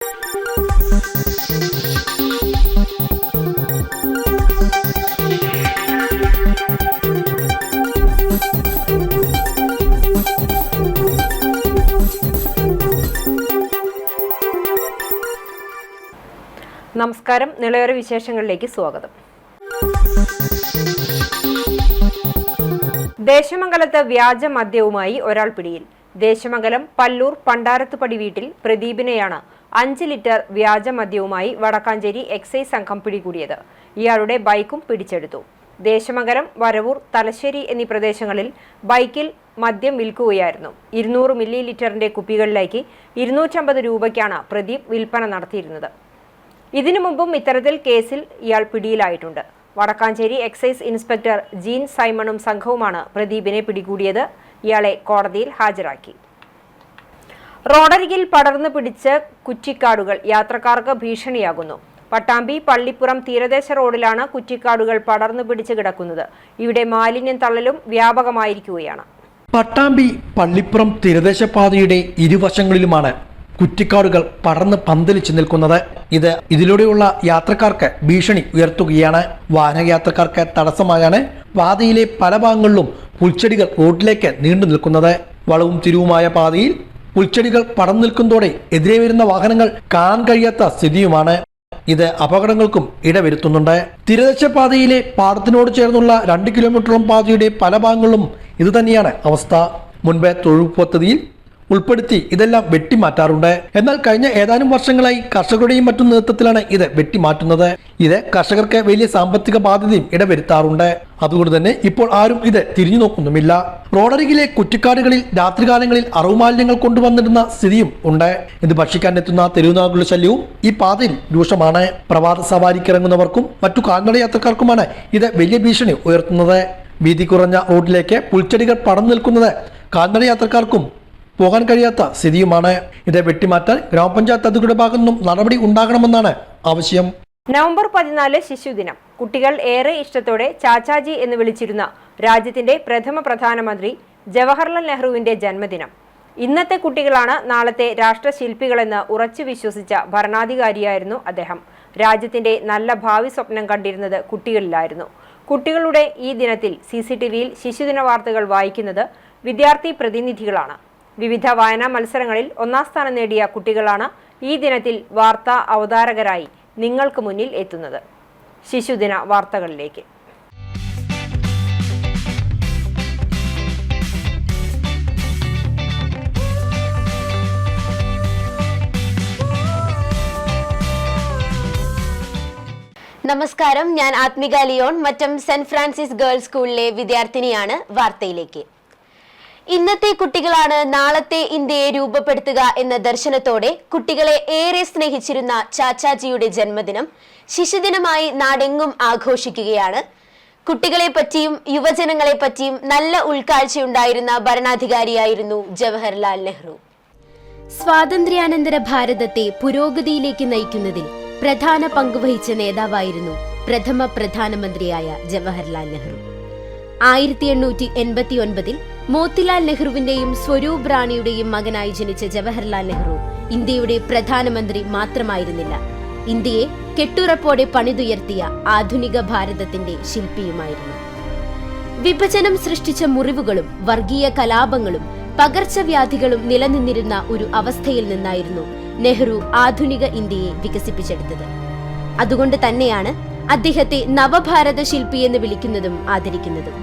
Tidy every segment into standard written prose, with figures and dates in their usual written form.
നമസ്കാരം. നിളയോര വിശേഷങ്ങളിലേക്ക് സ്വാഗതം. ദേശമംഗലത്ത് വ്യാജ മദ്യവുമായി ഒരാൾ പിടിയിൽ. ദേശമംഗലം പല്ലൂർ പണ്ടാരത്തുപടി വീട്ടിൽ പ്രദീപിനെയാണ് 5 ലിറ്റർ വ്യാജ മദ്യവുമായി വടക്കാഞ്ചേരി എക്സൈസ് സംഘം പിടികൂടിയത്. ഇയാളുടെ ബൈക്കും പിടിച്ചെടുത്തു. ദേശമംഗലം, വരവൂർ, തലശ്ശേരി എന്നീ പ്രദേശങ്ങളിൽ ബൈക്കിൽ മദ്യം വിൽക്കുകയായിരുന്നു. 200 മില്ലി ലിറ്ററിന്റെ കുപ്പികളിലേക്ക് 250 രൂപയ്ക്കാണ് പ്രദീപ് വിൽപ്പന നടത്തിയിരുന്നത്. ഇതിനു മുമ്പും ഇത്തരത്തിൽ കേസിൽ ഇയാൾ പിടിയിലായിട്ടുണ്ട്. വടക്കാഞ്ചേരി എക്സൈസ് ഇൻസ്പെക്ടർ ജീൻ സൈമണും സംഘവുമാണ് പ്രദീപിനെ പിടികൂടിയത്. ഇയാളെ കോടതിയിൽ ഹാജരാക്കി. റോഡരികിൽ പടർന്നു പിടിച്ച് കുറ്റിക്കാടുകൾ യാത്രക്കാർക്ക് ഭീഷണിയാകുന്നു. പട്ടാമ്പി പള്ളിപ്പുറം തീരദേശ റോഡിലാണ് കുറ്റിക്കാടുകൾ പടർന്നു പിടിച്ച് കിടക്കുന്നത്. ഇവിടെ മാലിന്യം തള്ളലും വ്യാപകമായിരിക്കുകയാണ്. പട്ടാമ്പി പള്ളിപ്പുറം തീരദേശ പാതയുടെ ഇരുവശങ്ങളിലുമാണ് കുറ്റിക്കാടുകൾ പടർന്ന് പന്തലിച്ചു നിൽക്കുന്നത്. ഇതിലൂടെയുള്ള യാത്രക്കാർക്ക് ഭീഷണി ഉയർത്തുകയാണ്. വാഹനയാത്രക്കാർക്ക് തടസ്സമായാണ് പാതയിലെ പല ഭാഗങ്ങളിലും പുൽച്ചെടികൾ റോഡിലേക്ക് നീണ്ടു നിൽക്കുന്നത്. വളവും തിരിവുമായ പാതയിൽ പുൽച്ചെടികൾ പടർന്നു നിൽക്കുന്നതോടെ എതിരെ വരുന്ന വാഹനങ്ങൾ കാണാൻ കഴിയാത്ത സ്ഥിതിയുമാണ്. ഇത് അപകടങ്ങൾക്കും ഇടവരുത്തുന്നുണ്ട്. തീരദേശ പാതയിലെ പാടത്തിനോട് ചേർന്നുള്ള 2 കിലോമീറ്ററോളം പാതയുടെ പല ഭാഗങ്ങളിലും ഇതുതന്നെയാണ് അവസ്ഥ. മുൻപ് തൊഴിൽ പദ്ധതിയിൽ ഉൾപ്പെടുത്തി ഇതെല്ലാം വെട്ടിമാറ്റാറുണ്ട്. എന്നാൽ കഴിഞ്ഞ ഏതാനും വർഷങ്ങളായി കർഷകരുടെയും മറ്റും നേതൃത്വത്തിലാണ് ഇത് വെട്ടിമാറ്റുന്നത്. ഇത് കർഷകർക്ക് വലിയ സാമ്പത്തിക ബാധ്യതയും ഇടവരുത്താറുണ്ട്. അതുകൊണ്ട് തന്നെ ഇപ്പോൾ ആരും ഇത് തിരിഞ്ഞു നോക്കുന്നുമില്ല. റോഡരികിലെ കുറ്റിക്കാടുകളിൽ രാത്രികാലങ്ങളിൽ അറവുമാലിന്യങ്ങൾ കൊണ്ടുവന്നിടുന്ന സ്ഥിതിയും ഉണ്ട്. ഇത് ഭക്ഷിക്കാൻ എത്തുന്ന തെരുവുനാളുകളുടെ ശല്യവും ഈ പാതയിൽ രൂക്ഷമാണ്. പ്രഭാത സവാരിക്കിറങ്ങുന്നവർക്കും മറ്റു കാൽനട യാത്രക്കാർക്കുമാണ് ഇത് വലിയ ഭീഷണി ഉയർത്തുന്നത്. വീതി കുറഞ്ഞ റോഡിലേക്ക് പുൽച്ചെടികൾ പടർന്നു നിൽക്കുന്നത് കാൽനട യാത്രക്കാർക്കും പോകാൻ കഴിയാത്ത സ്ഥിതിയുമാണ്. ഇത് വെട്ടിമാറ്റാൻ ഗ്രാമപഞ്ചായത്ത് അധികൃതരുടെ ഭാഗത്തു നിന്നും നടപടി ഉണ്ടാകണമെന്നാണ് ആവശ്യം. നവംബർ 14 ശിശുദിനം. കുട്ടികൾ ഏറെ ഇഷ്ടത്തോടെ ചാച്ചാജി എന്ന് വിളിച്ചിരുന്ന രാജ്യത്തിന്റെ പ്രഥമ പ്രധാനമന്ത്രി ജവഹർലാൽ നെഹ്റുവിന്റെ ജന്മദിനം. ഇന്നത്തെ കുട്ടികളാണ് നാളത്തെ രാഷ്ട്രശില്പികളെന്ന് ഉറച്ചു വിശ്വസിച്ച ഭരണാധികാരിയായിരുന്നു അദ്ദേഹം. രാജ്യത്തിന്റെ നല്ല ഭാവി സ്വപ്നം കണ്ടിരുന്നത് കുട്ടികളിലായിരുന്നു. കുട്ടികളുടെ ഈ ദിനത്തിൽ CCTVയിൽ ശിശുദിന വാർത്തകൾ വായിക്കുന്നത് വിദ്യാർത്ഥി പ്രതിനിധികളാണ്. വിവിധ വായനാ മത്സരങ്ങളിൽ 1ാം സ്ഥാനം നേടിയ കുട്ടികളാണ് ഈ ദിനത്തിൽ വാർത്താ അവതാരകരായി നിങ്ങൾക്ക് മുന്നിൽ എത്തുന്നത്. ശിശുദിന വാർത്തകളിലേക്ക്. നമസ്കാരം, ഞാൻ Athmika Leon, Mattam saint Francis girls സ്കൂളിലെ വിദ്യാർത്ഥിനിയാണ്. വാർത്തയിലേക്ക്. ഇന്നത്തെ കുട്ടികളാണ് നാളത്തെ ഇന്ത്യയെ രൂപപ്പെടുത്തുക എന്ന ദർശനത്തോടെ കുട്ടികളെ ഏറെ സ്നേഹിച്ചിരുന്ന ചാച്ചാജിയുടെ ജന്മദിനം ശിശുദിനമായി നാടെങ്ങും ആഘോഷിക്കുകയാണ്. കുട്ടികളെ പറ്റിയും യുവജനങ്ങളെ പറ്റിയും നല്ല ഉൾക്കാഴ്ചയുണ്ടായിരുന്ന ഭരണാധികാരിയായിരുന്നു ജവഹർലാൽ നെഹ്റു. സ്വാതന്ത്ര്യാനന്തര ഭാരതത്തെ പുരോഗതിയിലേക്ക് നയിക്കുന്നതിൽ പ്രധാന പങ്കുവഹിച്ച നേതാവായിരുന്നു പ്രഥമ പ്രധാനമന്ത്രിയായ ജവഹർലാൽ നെഹ്റു. 1889 മോത്തിലാൽ നെഹ്റുവിന്റെയും സ്വരൂപ് റാണിയുടെയും മകനായി ജനിച്ച ജവഹർലാൽ നെഹ്റു ഇന്ത്യയുടെ പ്രധാനമന്ത്രി മാത്രമായിരുന്നില്ല, ഇന്ത്യയെ കെട്ടുറപ്പോടെ പണിതുയർത്തിയ ആധുനിക ഭാരതത്തിന്റെ ശില്പിയുമായിരുന്നു. വിഭജനം സൃഷ്ടിച്ച മുറിവുകളും വർഗീയ കലാപങ്ങളും പകർച്ചവ്യാധികളും നിലനിന്നിരുന്ന ഒരു അവസ്ഥയിൽ നിന്നായിരുന്നു നെഹ്റു ആധുനിക ഇന്ത്യയെ വികസിപ്പിച്ചെടുത്തത്. അതുകൊണ്ട് തന്നെയാണ് അദ്ദേഹത്തെ നവഭാരത ശില്പി എന്ന് വിളിക്കുന്നതും ആദരിക്കുന്നതും.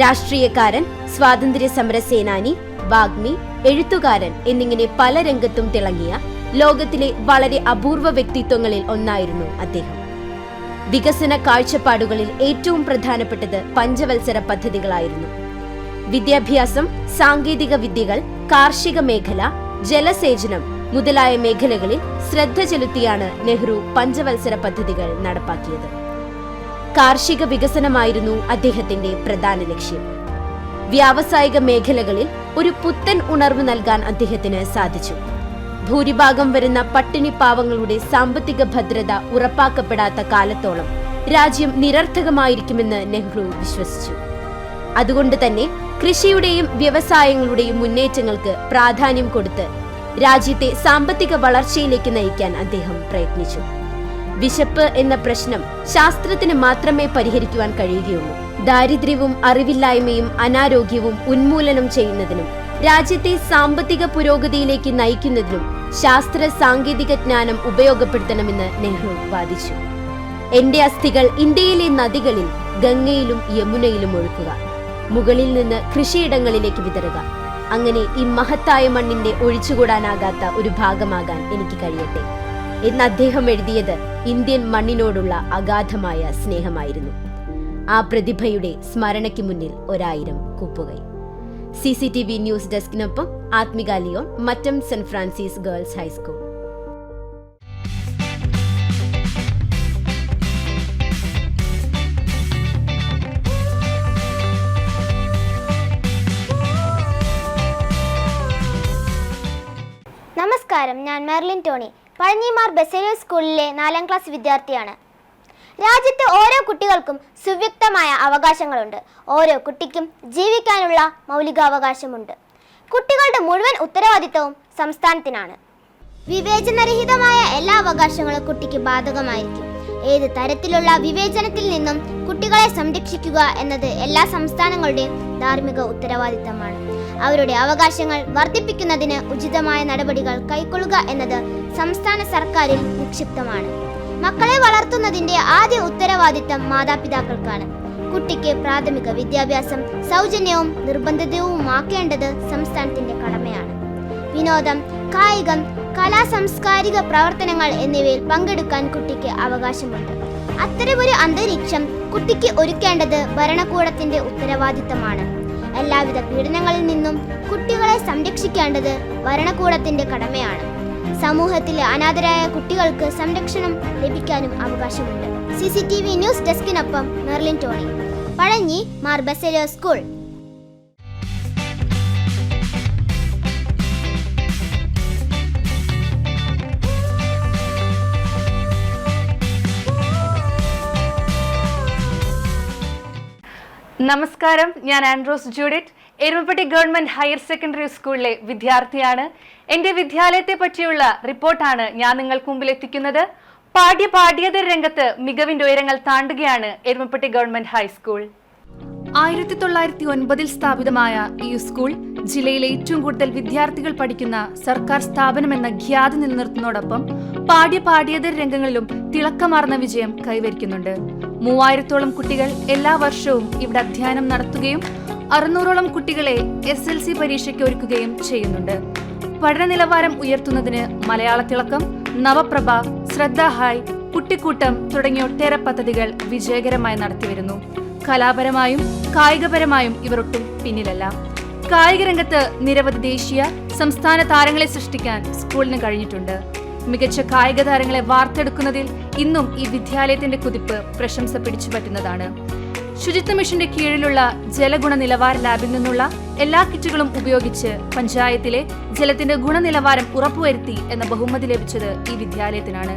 രാഷ്ട്രീയക്കാരൻ, സ്വാതന്ത്ര്യ സമര സേനാനി, വാഗ്മി, എഴുത്തുകാരൻ എന്നിങ്ങനെ പല രംഗത്തും തിളങ്ങിയ ലോകത്തിലെ വളരെ അപൂർവ വ്യക്തിത്വങ്ങളിൽ ഒന്നായിരുന്നു അദ്ദേഹം. വികസന കാഴ്ചപ്പാടുകളിൽ ഏറ്റവും പ്രധാനപ്പെട്ടത് പഞ്ചവത്സര പദ്ധതികളായിരുന്നു. വിദ്യാഭ്യാസം, സാങ്കേതിക വിദ്യകൾ, കാർഷിക മേഖല, ജലസേചനം മുതലായ മേഖലകളിൽ ശ്രദ്ധ ചെലുത്തിയാണ് നെഹ്റു പഞ്ചവത്സര പദ്ധതികൾ നടപ്പാക്കിയത്. കാർഷിക വികസനമായിരുന്നു അദ്ദേഹത്തിന്റെ പ്രധാന ലക്ഷ്യം. വ്യാവസായിക മേഖലകളിൽ ഒരു പുത്തൻ ഉണർവ് നൽകാൻ അദ്ദേഹത്തിന് സാധിച്ചു. ഭൂരിഭാഗം വരുന്ന പട്ടിണി പാവങ്ങളുടെ സാമ്പത്തിക ഭദ്രത ഉറപ്പാക്കപ്പെടാത്ത കാലത്തോളം രാജ്യം നിരർത്ഥകമായിരിക്കുമെന്ന് നെഹ്റു വിശ്വസിച്ചു. അതുകൊണ്ട് തന്നെ കൃഷിയുടെയും വ്യവസായങ്ങളുടെയും മുന്നേറ്റങ്ങൾക്ക് പ്രാധാന്യം കൊടുത്ത് രാജ്യത്തെ സാമ്പത്തിക വളർച്ചയിലേക്ക് നയിക്കാൻ അദ്ദേഹം പ്രയത്നിച്ചു. വിശപ്പ് എന്ന പ്രശ്നം ശാസ്ത്രത്തിന് മാത്രമേ പരിഹരിക്കുവാൻ കഴിയുകയുള്ളൂ. ദാരിദ്ര്യവും അറിവില്ലായ്മയും അനാരോഗ്യവും ഉന്മൂലനം ചെയ്യുന്നതിനും രാജ്യത്തെ സാമ്പത്തിക പുരോഗതിയിലേക്ക് നയിക്കുന്നതിനും ശാസ്ത്ര സാങ്കേതിക ജ്ഞാനം ഉപയോഗപ്പെടുത്തണമെന്ന് നെഹ്റു വാദിച്ചു. എന്റെ അസ്ഥികൾ ഇന്ത്യയിലെ നദികളിൽ ഗംഗയിലും യമുനയിലും ഒഴുക്കുക, മുകളിൽ നിന്ന് കൃഷിയിടങ്ങളിലേക്ക് വിതറുക. അങ്ങനെ ഈ മഹത്തായ മണ്ണിന്റെ ഒഴിച്ചുകൂടാനാകാത്ത ഒരു ഭാഗമാകാൻ എനിക്ക് കഴിയട്ടെ എന്ന് അദ്ദേഹം എഴുതിയത് ഇന്ത്യൻ മണ്ണിനോടുള്ള അഗാധമായ സ്നേഹമായിരുന്നു. ആ പ്രതിഭയുടെ സ്മരണയ്ക്ക് മുന്നിൽ 1000 കൂപ്പുകൈ. CCTV ന്യൂസ് ഡെസ്കിനൊപ്പം Athmika Leon, Mattam saint Francis girls high school. നമസ്കാരം, ഞാൻ മെർലിൻ ടോണി. പഴഞ്ഞിമാർ ബസേലിയസ് സ്കൂളിലെ 4ാം ക്ലാസ് വിദ്യാർത്ഥിയാണ്. രാജ്യത്തെ ഓരോ കുട്ടികൾക്കും സുവ്യക്തമായ അവകാശങ്ങളുണ്ട്. ഓരോ കുട്ടിക്കും ജീവിക്കാനുള്ള മൗലികാവകാശമുണ്ട്. കുട്ടികളുടെ മുഴുവൻ ഉത്തരവാദിത്തവും സംസ്ഥാനത്തിനാണ്. വിവേചനരഹിതമായ എല്ലാ അവകാശങ്ങളും കുട്ടിക്ക് ബാധകമായിരിക്കും. ഏത് തരത്തിലുള്ള വിവേചനത്തിൽ നിന്നും കുട്ടികളെ സംരക്ഷിക്കുക എന്നത് എല്ലാ സംസ്ഥാനങ്ങളുടെയും ധാർമ്മിക ഉത്തരവാദിത്തമാണ്. അവരുടെ അവകാശങ്ങൾ വർദ്ധിപ്പിക്കുന്നതിന് ഉചിതമായ നടപടികൾ കൈക്കൊള്ളുക എന്നത് സംസ്ഥാന സർക്കാരിൽ നിക്ഷിപ്തമാണ്. മക്കളെ വളർത്തുന്നതിന്റെ ആദ്യ ഉത്തരവാദിത്തം മാതാപിതാക്കൾക്കാണ്. കുട്ടിക്ക് പ്രാഥമിക വിദ്യാഭ്യാസം സൗജന്യവും നിർബന്ധിതവുമാക്കേണ്ടത് സംസ്ഥാനത്തിന്റെ കടമയാണ്. വിനോദം, കായികം, കലാസാംസ്കാരിക പ്രവർത്തനങ്ങൾ എന്നിവയിൽ പങ്കെടുക്കാൻ കുട്ടിക്ക് അവകാശമുണ്ട്. അത്തരമൊരു അന്തരീക്ഷം കുട്ടിക്ക് ഒരുക്കേണ്ടത് ഭരണകൂടത്തിന്റെ ഉത്തരവാദിത്തമാണ്. എല്ലാവിധ പീഡനങ്ങളിൽ നിന്നും കുട്ടികളെ സംരക്ഷിക്കേണ്ടത് ഭരണകൂടത്തിന്റെ കടമയാണ്. സമൂഹത്തിലെ അനാഥരായ കുട്ടികൾക്ക് സംരക്ഷണം ലഭിക്കാനും അവകാശമുണ്ട്. CCTV ന്യൂസ് ഡെസ്കിനൊപ്പം മെർലിൻ ടോണി, പഴഞ്ഞി മാർ ബസേലിയസ് സ്കൂൾ. നമസ്കാരം, ഞാൻ Ann Rose Judith, Erumapetty government higher secondary സ്കൂളിലെ വിദ്യാർത്ഥിയാണ്. എൻ്റെ വിദ്യാലയത്തെ പറ്റിയുള്ള റിപ്പോർട്ടാണ് ഞാൻ നിങ്ങൾക്ക് മുമ്പിൽ എത്തിക്കുന്നത്. പാഠ്യേതര രംഗത്ത് മികവിന്റെ ഉയരങ്ങൾ താണ്ടുകയാണ് എരുമപ്പെട്ടി ഗവൺമെന്റ് ഹൈസ്കൂൾ. 1909 സ്ഥാപിതമായ ഈ സ്കൂൾ ജില്ലയിലെ ഏറ്റവും കൂടുതൽ വിദ്യാർത്ഥികൾ പഠിക്കുന്ന സർക്കാർ സ്ഥാപനമെന്ന ഖ്യാതി നിലനിർത്തുന്നതോടൊപ്പം പാഠ്യേതര രംഗങ്ങളിലും തിളക്കമാർന്ന വിജയം കൈവരിക്കുന്നുണ്ട്. 3000-ഓളം കുട്ടികൾ എല്ലാ വർഷവും ഇവിടെ അധ്യയനം നടത്തുകയും 600-ഓളം കുട്ടികളെ SLC പരീക്ഷയ്ക്ക് ഒരുക്കുകയും ചെയ്യുന്നുണ്ട്. പഠന നിലവാരം ഉയർത്തുന്നതിന് മലയാള തിളക്കം, നവപ്രഭ, ശ്രദ്ധ ഹായ്, കുട്ടിക്കൂട്ടം തുടങ്ങിയ ഒട്ടേറെ പദ്ധതികൾ വിജയകരമായി നടത്തിവരുന്നു. കലാപരമായും കായികപരമായും ഇവർ ഒട്ടും പിന്നിലല്ല. കായിക രംഗത്ത് നിരവധി ദേശീയ, സംസ്ഥാന താരങ്ങളെ സൃഷ്ടിക്കാൻ സ്കൂളിന് കഴിഞ്ഞിട്ടുണ്ട്. മികച്ച കായിക താരങ്ങളെ വാർത്തെടുക്കുന്നതിൽ ഇന്നും ഈ വിദ്യാലയത്തിന്റെ കുതിപ്പ് പ്രശംസ പിടിച്ചുപറ്റുന്നതാണ്. ശുചിത്വ മിഷന്റെ കീഴിലുള്ള ജലഗുണ നിലവാര ലാബിൽ നിന്നുള്ള എല്ലാ കിറ്റുകളും ഉപയോഗിച്ച് പഞ്ചായത്തിലെ ജലത്തിന്റെ ഗുണനിലവാരം ഉറപ്പുവരുത്തി എന്ന ബഹുമതി ലഭിച്ചത് ഈ വിദ്യാലയത്തിനാണ്.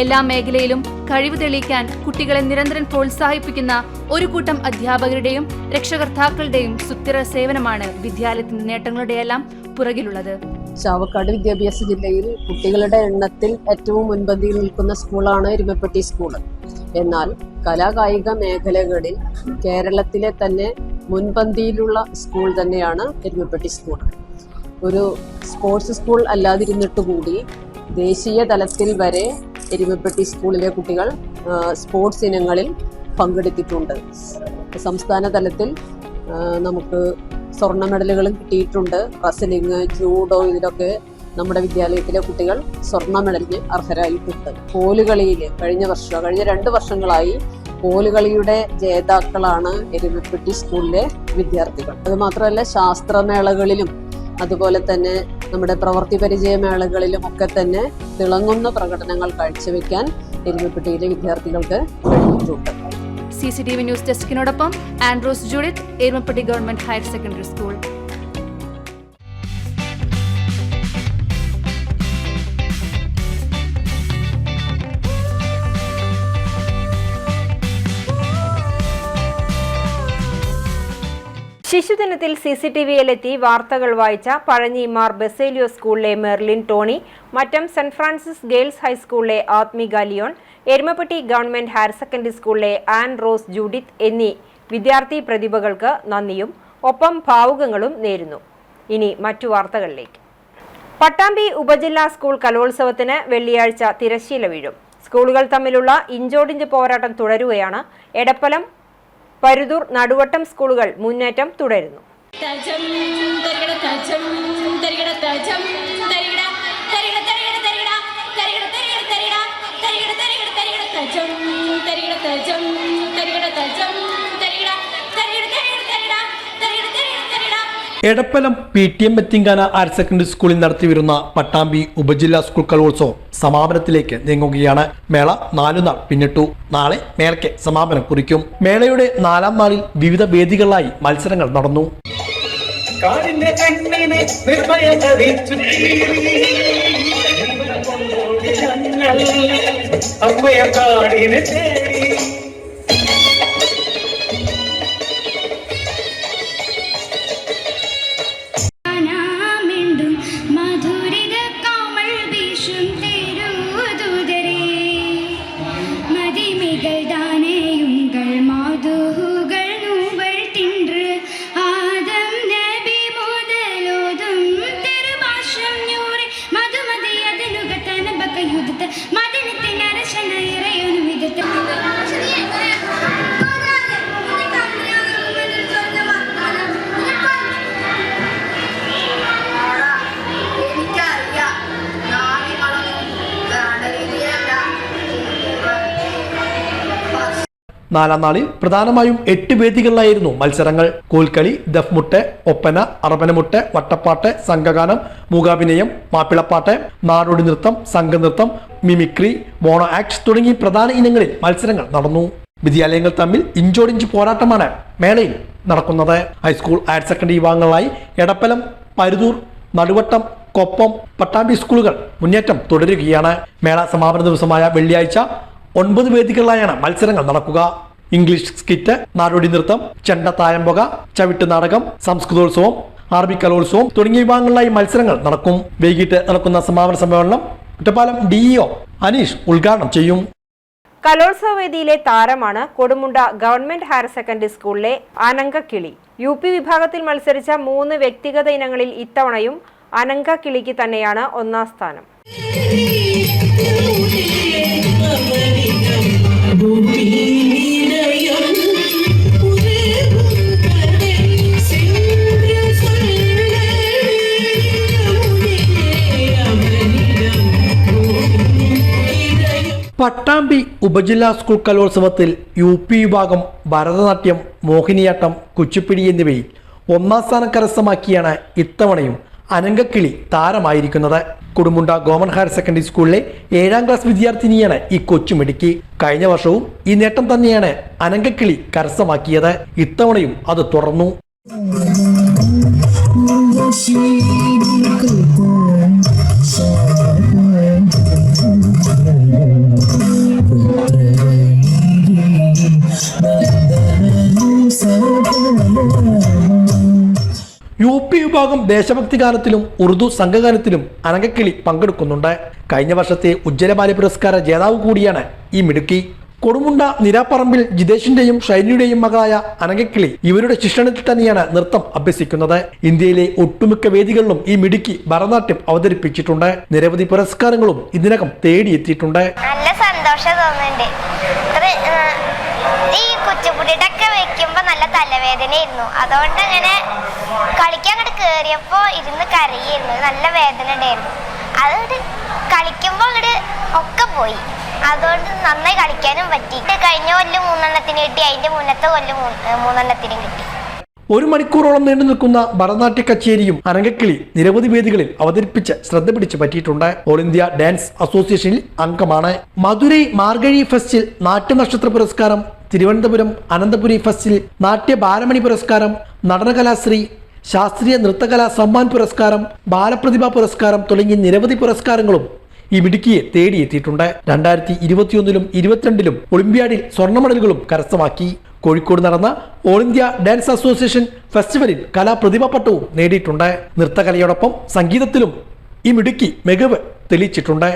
എല്ലാ മേഖലയിലും കഴിവ് തെളിയിക്കാൻ കുട്ടികളെ നിരന്തരം പ്രോത്സാഹിപ്പിക്കുന്ന ഒരു കൂട്ടം അധ്യാപകരുടെയും രക്ഷകർത്താക്കളുടെയും സുസ്ഥിര സേവനമാണ് വിദ്യാലയത്തിന്റെ നേട്ടങ്ങളുടെയെല്ലാം പുറകിലുള്ളത്. ചാവക്കാട് വിദ്യാഭ്യാസ ജില്ലയിൽ കുട്ടികളുടെ എണ്ണത്തിൽ ഏറ്റവും മുൻപന്തിയിൽ നിൽക്കുന്ന സ്കൂളാണ് എരുമപ്പെട്ടി സ്കൂൾ. എന്നാൽ കലാകായിക മേഖലകളിൽ കേരളത്തിലെ തന്നെ മുൻപന്തിയിലുള്ള സ്കൂൾ തന്നെയാണ് എരുമപ്പെട്ടി സ്കൂൾ. ഒരു സ്പോർട്സ് സ്കൂൾ അല്ലാതിരുന്നിട്ടുകൂടി ദേശീയ തലത്തിൽ വരെ എരുമപ്പെട്ടി സ്കൂളിലെ കുട്ടികൾ സ്പോർട്സ് ഇനങ്ങളിൽ പങ്കെടുത്തിട്ടുണ്ട്. സംസ്ഥാന തലത്തിൽ നമുക്ക് സ്വർണ്ണ മെഡലുകളും കിട്ടിയിട്ടുണ്ട്. റെസ്ലിംഗ്, ജൂഡോ, ഇതിലൊക്കെ നമ്മുടെ വിദ്യാലയത്തിലെ കുട്ടികൾ സ്വർണ്ണ മെഡലിന് അർഹരായിട്ടുണ്ട്. കോലുകളിയിൽ കഴിഞ്ഞ 2 വർഷങ്ങളായി കോലുകളിയുടെ ജേതാക്കളാണ് എരുമപ്പെട്ടി സ്കൂളിലെ വിദ്യാർത്ഥികൾ. അതുമാത്രമല്ല, ശാസ്ത്രമേളകളിലും അതുപോലെ തന്നെ നമ്മുടെ പ്രവൃത്തി പരിചയ മേളകളിലും ഒക്കെ തന്നെ തിളങ്ങുന്ന പ്രകടനങ്ങൾ കാഴ്ചവെക്കാൻ എരുമപ്പെട്ടിയിലെ വിദ്യാർത്ഥികൾക്ക് കഴിഞ്ഞിട്ടുണ്ട്. CCTV ന്യൂസ് ഡെസ്കിനോടൊപ്പം Ann Rose Judith, Erumapetty government higher secondary school. ശിശുദിനത്തിൽ CCTVയിലെത്തി വാർത്തകൾ വായിച്ച പഴഞ്ഞി മാർ ബെസേലിയോസ് സ്കൂളിലെ Merlin Tony, Mattam saint Francis girls ഹൈസ്കൂളിലെ Athmika Leon, Erumapetty government higher secondary സ്കൂളിലെ ആൻ റോസ് ജൂഡിത്ത് എന്നീ വിദ്യാർത്ഥി പ്രതിഭകൾക്ക് നന്ദിയും ഒപ്പം ഭാവുകങ്ങളും നേരുന്നു. ഇനി മറ്റു വാർത്തകളിലേക്ക്. പട്ടാമ്പി ഉപജില്ലാ സ്കൂൾ കലോത്സവത്തിന് വെള്ളിയാഴ്ച തിരശ്ശീല വീഴും. സ്കൂളുകൾ തമ്മിലുള്ള ഇഞ്ചോടിഞ്ച് പോരാട്ടം തുടരുകയാണ്. എടപ്പലം, പരുതൂർ, നടുവട്ടം സ്കൂളുകൾ മുന്നേറ്റം തുടരുന്നു. എടപ്പലം PTM മെത്തിങ്കാന ഹയർ സെക്കൻഡറി സ്കൂളിൽ നടത്തിവരുന്ന പട്ടാമ്പി ഉപജില്ലാ സ്കൂൾ കലോത്സവം സമാപനത്തിലേക്ക് നീങ്ങുകയാണ്. മേള 4 നാൾ പിന്നിട്ടു. നാളെ മേളയ്ക്ക് സമാപനം കുറിക്കും. മേളയുടെ 4ാം നാളിൽ വിവിധ വേദികളിലായി മത്സരങ്ങൾ നടന്നു. നാലാം നാളിൽ പ്രധാനമായും 8 വേദികളിലായിരുന്നു മത്സരങ്ങൾ. കോൽക്കളി, ദഫ്മുട്ട്, ഒപ്പന, അറബനമുട്ട്, വട്ടപ്പാട്ട്, സംഘഗാനം, മൂകാഭിനയം, മാപ്പിളപ്പാട്ട്, നാടോടി നൃത്തം, സംഘനൃത്തം, മിമിക്രി, മോണോ ആക്ട് തുടങ്ങി പ്രധാന ഇനങ്ങളിൽ മത്സരങ്ങൾ നടന്നു. വിദ്യാലയങ്ങൾ തമ്മിൽ ഇഞ്ചോടിഞ്ച് പോരാട്ടമാണ് മേളയിൽ നടക്കുന്നത്. ഹൈസ്കൂൾ, ഹയർ സെക്കൻഡറി വിഭാഗങ്ങളായി എടപ്പലം, പരുതൂർ, നടുവട്ടം, കൊപ്പം, പട്ടാമ്പി സ്കൂളുകൾ മുന്നേറ്റം തുടരുകയാണ്. മേള സമാപന ദിവസമായ വെള്ളിയാഴ്ച 9 വേദികളിലായാണ് മത്സരങ്ങൾ നടക്കുക. ഇംഗ്ലീഷ് സ്കിറ്റ്, നാടോടി നൃത്തം, ചെണ്ട തായമ്പുക, ചവിട്ട് നാടകം, സംസ്കൃതോത്സവം, അറബി കലോത്സവം തുടങ്ങിയ വിഭാഗങ്ങളിലായി മത്സരങ്ങൾ നടക്കും. വൈകിട്ട് നടക്കുന്ന സമാപന സമ്മേളനം കുറ്റപ്പാലം DEO അനീഷ് ഉദ്ഘാടനം ചെയ്യും. കലോത്സവ വേദിയിലെ താരമാണ് കൊടുമുണ്ട ഗവൺമെന്റ് ഹയർ സെക്കൻഡറി സ്കൂളിലെ അനങ്കക്കിളി. UP വിഭാഗത്തിൽ മത്സരിച്ച 3 വ്യക്തിഗത ഇനങ്ങളിൽ ഇത്തവണയും അനങ്കക്കിളിക്ക് തന്നെയാണ് 1ാം സ്ഥാനം. പട്ടാമ്പി ഉപജില്ലാ സ്കൂൾ കലോത്സവത്തിൽ UP വിഭാഗം ഭരതനാട്യം, മോഹിനിയാട്ടം, കുച്ചിപ്പിടി എന്നിവയിൽ 1ാം സ്ഥാനം കരസ്ഥമാക്കിയാണ് ഇത്തവണയും അനങ്കക്കിളി താരമായിരിക്കുന്നത്. കൊടുമുണ്ട ഗവൺമെന്റ് ഹയർ സെക്കൻഡറി സ്കൂളിലെ 7ാം ക്ലാസ് വിദ്യാർത്ഥിനിയാണ് ഈ കൊച്ചുമിടുക്കി. കഴിഞ്ഞ വർഷവും ഈ നേട്ടം തന്നെയാണ് അനങ്കക്കിളി കരസ്ഥമാക്കിയത്. ഇത്തവണയും അത് തുടർന്നു. UP വിഭാഗം ദേശഭക്തി ഗാനത്തിലും ഉറുദു സംഘഗാനത്തിലും അനങ്കക്കിളി പങ്കെടുക്കുന്നുണ്ട്. കഴിഞ്ഞ വർഷത്തെ ഉജ്ജ്വലബാല്യ പുരസ്കാര ജേതാവ് കൂടിയാണ് ഈ മിടുക്കി. കൊടുമുണ്ട നിരാപ്പറമ്പിൽ ജിതേഷിന്റെയും ഷൈനിയുടെയും മകളായ അനങ്കക്കിളി ഇവരുടെ ശിക്ഷണത്തിൽ തന്നെയാണ് നൃത്തം അഭ്യസിക്കുന്നത്. ഇന്ത്യയിലെ ഒട്ടുമിക്ക വേദികളിലും ഈ മിടുക്കി ഭരതനാട്യം അവതരിപ്പിച്ചിട്ടുണ്ട്. നിരവധി പുരസ്കാരങ്ങളും ഇതിനകം തേടിയെത്തിയിട്ടുണ്ട്. നല്ല സന്തോഷം തോന്നുന്നുണ്ട്. ഈ കുച്ചിപ്പുടിയൊക്കെ വെക്കുമ്പോ നല്ല തലവേദനയായിരുന്നു. അതുകൊണ്ട് അങ്ങനെ കളിക്കാൻ അങ്ങോട്ട് കേറിയപ്പോ ഇരുന്ന് കരയായിരുന്നു. നല്ല വേദന ഉണ്ടായിരുന്നു. അതുകൊണ്ട് കളിക്കുമ്പോ അങ്ങോട്ട് ഒക്കെ പോയി. അതുകൊണ്ട് നന്നായി കളിക്കാനും പറ്റി. കഴിഞ്ഞ കൊല്ലം 3 എണ്ണത്തിന് കിട്ടി, അതിന്റെ മുന്നത്തെ കൊല്ലം 3 എണ്ണത്തിനും കിട്ടി. 1 മണിക്കൂറോളം നീണ്ടു നിൽക്കുന്ന ഭരതനാട്യ കച്ചേരിയും അനങ്കക്കിളി നിരവധി വേദികളിൽ അവതരിപ്പിച്ച് ശ്രദ്ധ പിടിച്ചു പറ്റിയിട്ടുണ്ട്. ഓൾ ഇന്ത്യ ഡാൻസ് അസോസിയേഷനിൽ അംഗമാണ്. മധുരൈ മാർഗഴി ഫെസ്റ്റിൽ നാട്യനക്ഷത്ര പുരസ്കാരം, തിരുവനന്തപുരം അനന്തപുരി ഫെസ്റ്റിൽ നാട്യ ബാലമണി പുരസ്കാരം, നടനകലാശ്രീ, ശാസ്ത്രീയ നൃത്തകലാ സമ്മാൻ പുരസ്കാരം, ബാലപ്രതിഭാ പുരസ്കാരം തുടങ്ങി നിരവധി പുരസ്കാരങ്ങളും ഈ മിടുക്കിയെ തേടിയെത്തിയിട്ടുണ്ട്. 2021-ലും 22-ലും ഒളിമ്പ്യാഡിൽ സ്വർണ്ണ മെഡലുകളും കരസ്ഥമാക്കി. കോഴിക്കോട് നടന്ന ഓൾ ഇന്ത്യ ഡാൻസ് അസോസിയേഷൻ ഫെസ്റ്റിവലിൽ കലാപ്രതിഭാ പട്ടവും നേടിയിട്ടുണ്ട്. നൃത്തകലയോടൊപ്പം സംഗീതത്തിലും ഈ മിടുക്കി മികവ് തെളിയിച്ചിട്ടുണ്ട്.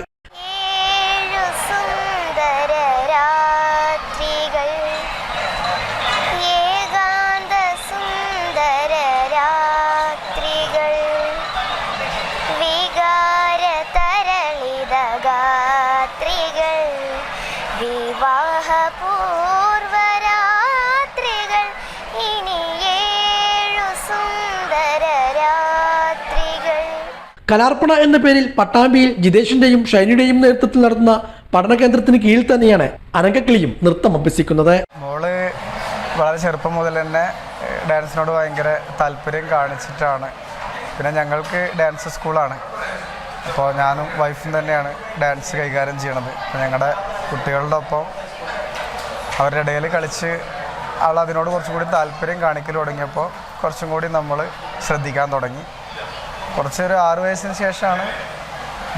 കലാർപ്പണ എന്ന പേരിൽ പട്ടാമ്പിയിൽ ജിതേഷിന്റെയും ഷൈനിയുടെയും നേതൃത്വത്തിൽ നടത്തുന്ന പഠന കേന്ദ്രത്തിന് കീഴിൽ തന്നെയാണ് അനങ്കക്കിളിയും നൃത്തം അഭ്യസിക്കുന്നത്. മോള് വളരെ ചെറുപ്പം മുതൽ തന്നെ ഡാൻസിനോട് ഭയങ്കര താല്പര്യം കാണിച്ചിട്ടാണ്. പിന്നെ ഞങ്ങൾക്ക് ഡാൻസ് സ്കൂളാണ്. അപ്പോൾ ഞാനും വൈഫും തന്നെയാണ് ഡാൻസ് കൈകാര്യം ചെയ്യണത്. അപ്പോൾ ഞങ്ങളുടെ കുട്ടികളുടെ ഒപ്പം അവരുടെ ഇടയിൽ കളിച്ച് അവൾ അതിനോട് കുറച്ചും കൂടി താല്പര്യം കാണിക്കൽ തുടങ്ങിയപ്പോൾ കുറച്ചും കൂടി നമ്മൾ ശ്രദ്ധിക്കാൻ തുടങ്ങി. കുറച്ചൊരു 6 വയസ്സിന് ശേഷമാണ്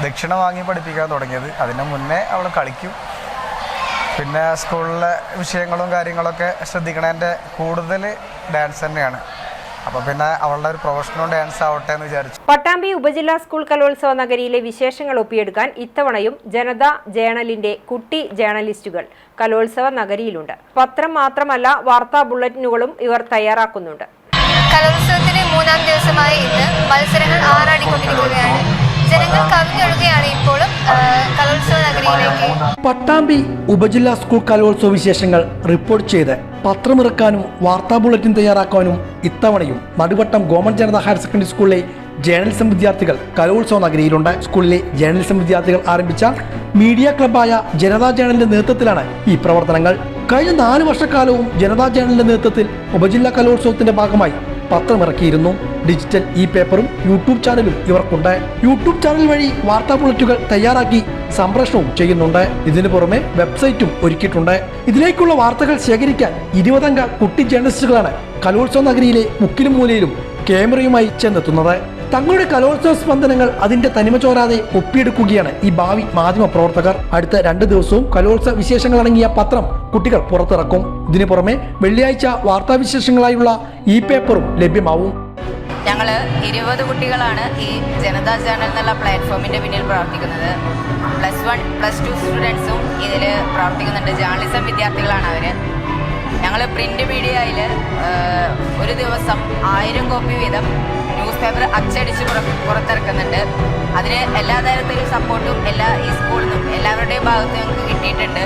ദക്ഷിണ വാങ്ങി പഠിപ്പിക്കാൻ തുടങ്ങിയത്. അതിന് മുന്നേ അവൾ കളിക്കും. പിന്നെ സ്കൂളിലെ വിഷയങ്ങളും കാര്യങ്ങളൊക്കെ ശ്രദ്ധിക്കണതിൻ്റെ കൂടുതൽ ഡാൻസ് തന്നെയാണ്. അപ്പോൾ പിന്നെ അവളുടെ ഒരു പ്രൊഫഷണൽ ഡാൻസ് ആവട്ടെ എന്ന് വിചാരിച്ചു. പട്ടാമ്പി ഉപജില്ലാ സ്കൂൾ കലോത്സവ നഗരിയിലെ വിശേഷങ്ങൾ ഒപ്പിയെടുക്കാൻ ഇത്തവണയും ജനതാ ജേണലിന്റെ കുട്ടി ജേർണലിസ്റ്റുകൾ കലോത്സവ നഗരിയിലുണ്ട്. പത്രം മാത്രമല്ല, വാർത്താ ബുള്ളറ്റിനുകളും ഇവർ തയ്യാറാക്കുന്നുണ്ട്. കലോത്സവത്തിന്റെ 3-ാം ദിവസമായ ഇന്ന് മത്സരങ്ങൾ ആറാടിക്കൊണ്ടിരിക്കുകയാണ്. ജനങ്ങൾ കവിഞ്ഞൊഴുകയാണ് ഇപ്പോഴും കലോത്സവ നഗരിയിലേക്ക്. പട്ടാമ്പി ഉപജില്ലാ സ്കൂൾ കലോത്സവ വിശേഷങ്ങൾ റിപ്പോർട്ട് ചെയ്ത് പത്രമിറക്കാനും വാർത്താ ബുള്ളറ്റിൻ തയ്യാറാക്കാനും ഇത്തവണയും Naduvattam government Janata higher secondary സ്കൂളിലെ ജേർണലിസം വിദ്യാർത്ഥികൾ കലോത്സവ നഗരിയിലുണ്ട്. സ്കൂളിലെ ജേർണലിസം വിദ്യാർത്ഥികൾ ആരംഭിച്ച മീഡിയ ക്ലബായ ജനതാ ജേണലിന്റെ നേതൃത്വത്തിലാണ് ഈ പ്രവർത്തനങ്ങൾ. കഴിഞ്ഞ 4 വർഷക്കാലവും ജനതാ ജേണലിന്റെ നേതൃത്വത്തിൽ ഉപജില്ലാ കലോത്സവത്തിന്റെ ഭാഗമായി പത്രമിറക്കിയിരുന്നു. ഡിജിറ്റൽ പേപ്പറും യൂട്യൂബ് ചാനലും ഇവർക്കുണ്ട്. യൂട്യൂബ് ചാനൽ വഴി വാർത്താ ബുള്ളറ്റുകൾ തയ്യാറാക്കി സംപ്രേഷണവും ചെയ്യുന്നുണ്ട്. ഇതിനു പുറമെ വെബ്സൈറ്റും ഒരുക്കിയിട്ടുണ്ട്. ഇതിലേക്കുള്ള വാർത്തകൾ ശേഖരിക്കാൻ 20 അംഗ കുട്ടി ജേർണലിസ്റ്റുകളാണ് കലോത്സവ നഗരിയിലെ മുക്കിലും മൂലയിലും ക്യാമറയുമായി ചെന്നെത്തുന്നത്. തങ്ങളുടെ കലോത്സവ സ്പന്ദനങ്ങൾ അതിന്റെ തനിമ ചോരാതെ ഒപ്പിയെടുക്കുകയാണ് ഈ ഭാവി മാധ്യമ പ്രവർത്തകർ. അടുത്ത 2 ദിവസവും കലോത്സവ വിശേഷങ്ങൾ അടങ്ങിയ പത്രം കുട്ടികൾ പുറത്തിറക്കും. ഇതിനു പുറമെ വെള്ളിയാഴ്ച വാർത്താവിശേഷങ്ങളായുള്ള പേപ്പറും ലഭ്യമാവും. ഞങ്ങൾ 20 കുട്ടികളാണ് ഈ ജനതാ ജേണൽ എന്നുള്ള പ്ലാറ്റ്ഫോമിൻ്റെ പിന്നിൽ പ്രവർത്തിക്കുന്നത്. +1, +2 സ്റ്റുഡൻസും ഇതിൽ പ്രവർത്തിക്കുന്നുണ്ട്. ജേർണലിസം വിദ്യാർത്ഥികളാണ് അവർ. ഞങ്ങൾ പ്രിൻ്റ് മീഡിയയിൽ ഒരു ദിവസം 1000 കോപ്പി വീതം ന്യൂസ് പേപ്പർ അച്ചടിച്ച് പുറത്തിറക്കുന്നുണ്ട്. അതിന് എല്ലാ തരത്തിലും സപ്പോർട്ടും ഈ സ്കൂളിൽ നിന്നും എല്ലാവരുടെയും ഭാഗത്ത് ഞങ്ങൾക്ക് കിട്ടിയിട്ടുണ്ട്.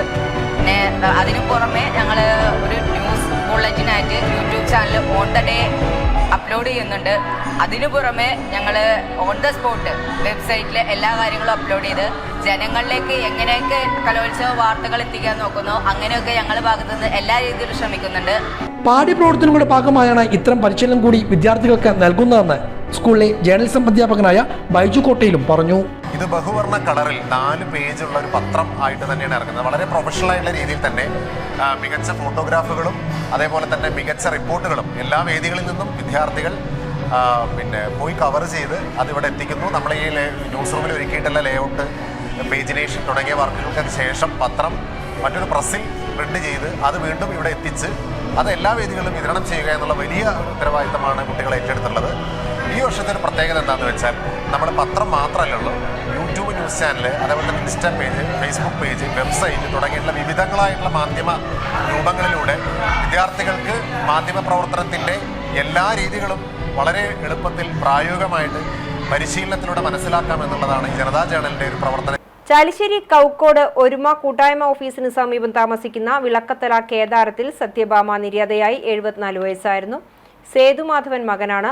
പിന്നെ അതിനു പുറമെ ഞങ്ങൾ ഒരു ന്യൂസ് ബുള്ളറ്റിനായിട്ട് YouTube channel on the day upload ചെയ്യുന്നുണ്ട്. അതിനു പുറമെ ഞങ്ങൾ ഓൺ ദ സ്പോട്ട് വെബ്സൈറ്റിൽ എല്ലാ കാര്യങ്ങളും അപ്ലോഡ് ചെയ്ത് ജനങ്ങളിലേക്ക് എങ്ങനെയൊക്കെ കലോത്സവ വാർത്തകൾ എത്തിക്കാൻ നോക്കുന്നോ അങ്ങനെയൊക്കെ ഞങ്ങളുടെ ഭാഗത്തുനിന്ന് എല്ലാ രീതിയിലും ശ്രമിക്കുന്നുണ്ട്. പാഠ്യപ്രവർത്തനങ്ങളുടെ ഭാഗമായാണ് ഇത്തരം പരിശീലനം കൂടി വിദ്യാർത്ഥികൾക്ക് നൽകുന്നതെന്ന് സ്കൂളിലെ ജേർണലിസം അധ്യാപകനായ ബൈജു കോട്ടയിലും പറഞ്ഞു. ഇത് ബഹുവർണ്ണ കളറിൽ 4 പേജുള്ള ഒരു പത്രം ആയിട്ട് തന്നെയാണ് ഇറങ്ങുന്നത്. വളരെ പ്രൊഫഷണൽ ആയിട്ടുള്ള രീതിയിൽ തന്നെ മികച്ച ഫോട്ടോഗ്രാഫുകളും അതേപോലെ തന്നെ മികച്ച റിപ്പോർട്ടുകളും എല്ലാ വേദികളിൽ നിന്നും വിദ്യാർത്ഥികൾ പോയി കവർ ചെയ്ത് അതിവിടെ എത്തിക്കുന്നു. നമ്മൾ ഈ ന്യൂസ് റൂമിൽ ഒരുക്കിയിട്ടുള്ള ലേഔട്ട്, പേജിനേഷൻ തുടങ്ങിയ വർക്കുകൾക്ക് ശേഷം പത്രം മറ്റൊരു പ്രസ്സിൽ പ്രിന്റ് ചെയ്ത് അത് വീണ്ടും ഇവിടെ എത്തിച്ച് അത് എല്ലാ വേദികളിലും വിതരണം ചെയ്യുക എന്നുള്ള വലിയ ഉത്തരവാദിത്തമാണ് കുട്ടികൾ ഏറ്റെടുത്തുള്ളത്. ഈ വർഷത്തെ ഒരു പ്രത്യേകത എന്താണെന്ന് വെച്ചാൽ നമ്മൾ പത്രം മാത്രമല്ലല്ലോ, യൂട്യൂബ് ന്യൂസ് ചാനൽ, അതേപോലെ തന്നെ insta page, Facebook page, website തുടങ്ങിയിട്ടുള്ള വിവിധങ്ങളായിട്ടുള്ള മാധ്യമ രൂപങ്ങളിലൂടെ വിദ്യാർത്ഥികൾക്ക് മാധ്യമ പ്രവർത്തനത്തിൻ്റെ എല്ലാ രീതികളും വളരെ എളുപ്പത്തിൽ പ്രായോഗികമായിട്ട് പരിശീലനത്തിലൂടെ മനസ്സിലാക്കാമെന്നുള്ളതാണ് ഈ ജനതാ ജേണലിൻ്റെ ഒരു പ്രവർത്തനം. ചാലിശ്ശേരി കൗക്കോട് ഒരുമ കൂട്ടായ്മ ഓഫീസിന് സമീപം താമസിക്കുന്ന വിളക്കത്തല കേദാരത്തിൽ സത്യഭാമ നിര്യാതയായി. 74 വയസ്സായിരുന്നു. സേതുമാധവൻ മകനാണ്.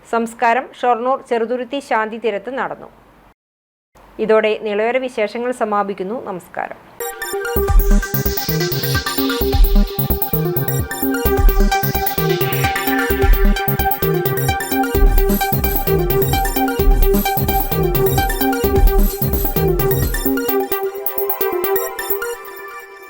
സംസ്കാരം ഷൊർണൂർ ചെറുതുരുത്തി ശാന്തി തീരത്ത് നടന്നു. ഇതോടെ നിളയോര വിശേഷങ്ങൾ സമാപിക്കുന്നു. നമസ്കാരം.